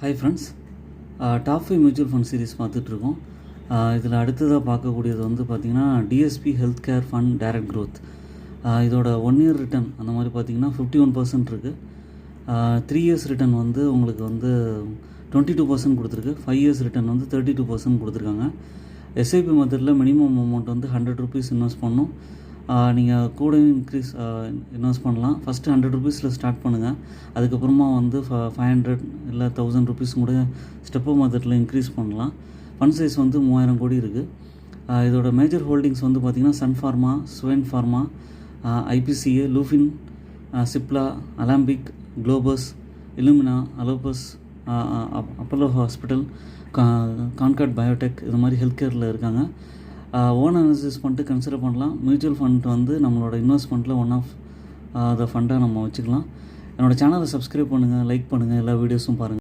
Hi friends, top 5 mutual fund series பார்த்துட்ருக்கோம். இதில் அடுத்ததாக பார்க்கக்கூடியது வந்து பார்த்திங்கன்னா DSP health care fund direct growth. இதோட 1 இயர் ரிட்டர்ன் அந்த மாதிரி பார்த்திங்கன்னா 51% இருக்குது. 3 இயர்ஸ் ரிட்டர்ன் வந்து உங்களுக்கு வந்து 22% கொடுத்துருக்கு. 5 இயர்ஸ் ரிட்டர்ன் வந்து 32% கொடுத்துருக்காங்க. எஸ்ஐபி மெத்தடில் மினிமம் அமௌண்ட் வந்து 100 ருபீஸ் இன்வெஸ்ட் பண்ணணும். நீங்கள் கூட இன்வெஸ்ட் பண்ணலாம். ஃபஸ்ட்டு 100 ருபீஸில் ஸ்டார்ட் பண்ணுங்கள். அதுக்கப்புறமா வந்து 500 இல்லை 1000 ருபீஸ் கூட ஸ்டெப்பு மெத்தடில் இன்க்ரீஸ் பண்ணலாம். ஃபண்ட் சைஸ் வந்து 3000 கோடி இருக்குது. இதோட மேஜர் ஹோல்டிங்ஸ் வந்து பார்த்திங்கன்னா சன் ஃபார்மா, ஸ்வென் Pharma, IPCA, Lupin, Cipla, Alembic, Globus, Illumina, அலோபஸ், அப்போலோ ஹாஸ்பிட்டல், கான்கார்ட் பயோடெக், இது மாதிரி ஹெல்த் கேரில் இருக்காங்க. ஓன் அனாலிசிஸ் பண்ணிட்டு கன்சிடர் பண்ணலாம். மியூச்சுவல் ஃபண்ட் வந்து நம்மளோட இன்வெஸ்ட்மெண்ட்டில் ஒன் ஆஃப் த ஃபண்டாக நம்ம வச்சுக்கலாம். என்னோடய சேனலை சப்ஸ்கிரைப் பண்ணுங்கள், லைக் பண்ணுங்கள், எல்லா வீடியோஸும் பாருங்கள்.